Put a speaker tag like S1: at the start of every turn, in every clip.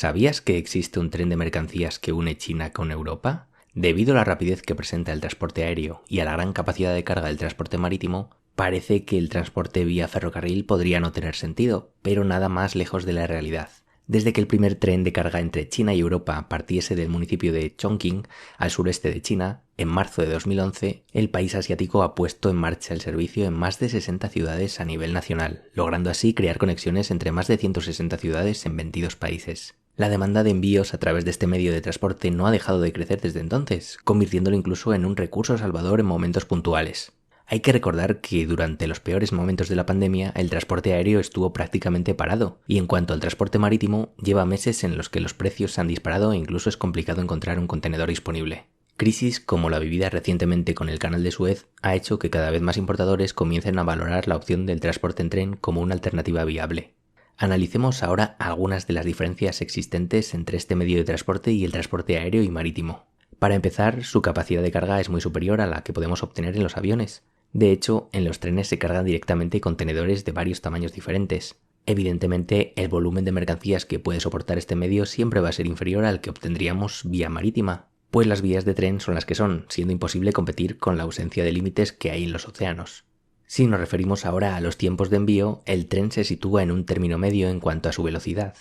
S1: ¿Sabías que existe un tren de mercancías que une China con Europa? Debido a la rapidez que presenta el transporte aéreo y a la gran capacidad de carga del transporte marítimo, parece que el transporte vía ferrocarril podría no tener sentido, pero nada más lejos de la realidad. Desde que el primer tren de carga entre China y Europa partiese del municipio de Chongqing, al sureste de China, en marzo de 2011, el país asiático ha puesto en marcha el servicio en más de 60 ciudades a nivel nacional, logrando así crear conexiones entre más de 160 ciudades en 22 países. La demanda de envíos a través de este medio de transporte no ha dejado de crecer desde entonces, convirtiéndolo incluso en un recurso salvador en momentos puntuales. Hay que recordar que durante los peores momentos de la pandemia el transporte aéreo estuvo prácticamente parado, y en cuanto al transporte marítimo, lleva meses en los que los precios se han disparado e incluso es complicado encontrar un contenedor disponible. Crisis como la vivida recientemente con el Canal de Suez ha hecho que cada vez más importadores comiencen a valorar la opción del transporte en tren como una alternativa viable. Analicemos ahora algunas de las diferencias existentes entre este medio de transporte y el transporte aéreo y marítimo. Para empezar, su capacidad de carga es muy superior a la que podemos obtener en los aviones. De hecho, en los trenes se cargan directamente contenedores de varios tamaños diferentes. Evidentemente, el volumen de mercancías que puede soportar este medio siempre va a ser inferior al que obtendríamos vía marítima, pues las vías de tren son las que son, siendo imposible competir con la ausencia de límites que hay en los océanos. Si nos referimos ahora a los tiempos de envío, el tren se sitúa en un término medio en cuanto a su velocidad.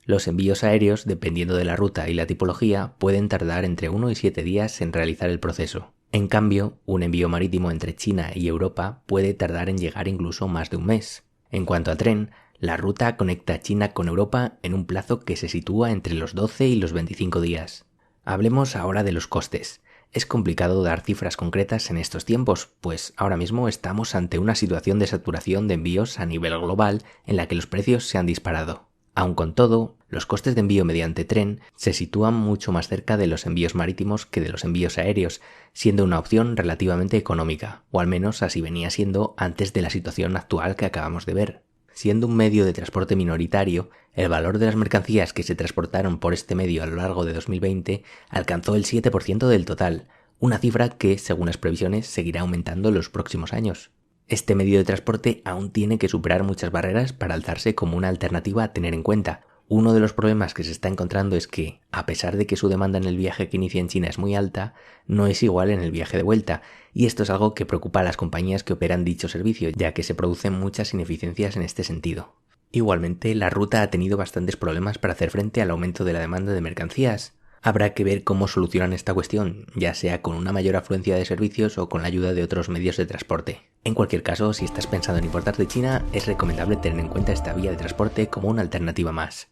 S1: Los envíos aéreos, dependiendo de la ruta y la tipología, pueden tardar entre 1 y 7 días en realizar el proceso. En cambio, un envío marítimo entre China y Europa puede tardar en llegar incluso más de un mes. En cuanto a tren, la ruta conecta China con Europa en un plazo que se sitúa entre los 12 y los 25 días. Hablemos ahora de los costes. Es complicado dar cifras concretas en estos tiempos, pues ahora mismo estamos ante una situación de saturación de envíos a nivel global en la que los precios se han disparado. Aun con todo, los costes de envío mediante tren se sitúan mucho más cerca de los envíos marítimos que de los envíos aéreos, siendo una opción relativamente económica, o al menos así venía siendo antes de la situación actual que acabamos de ver. Siendo un medio de transporte minoritario, el valor de las mercancías que se transportaron por este medio a lo largo de 2020 alcanzó el 7% del total, una cifra que, según las previsiones, seguirá aumentando en los próximos años. Este medio de transporte aún tiene que superar muchas barreras para alzarse como una alternativa a tener en cuenta. Uno de los problemas que se está encontrando es que, a pesar de que su demanda en el viaje que inicia en China es muy alta, no es igual en el viaje de vuelta, y esto es algo que preocupa a las compañías que operan dicho servicio, ya que se producen muchas ineficiencias en este sentido. Igualmente, la ruta ha tenido bastantes problemas para hacer frente al aumento de la demanda de mercancías. Habrá que ver cómo solucionan esta cuestión, ya sea con una mayor afluencia de servicios o con la ayuda de otros medios de transporte. En cualquier caso, si estás pensando en importar de China, es recomendable tener en cuenta esta vía de transporte como una alternativa más.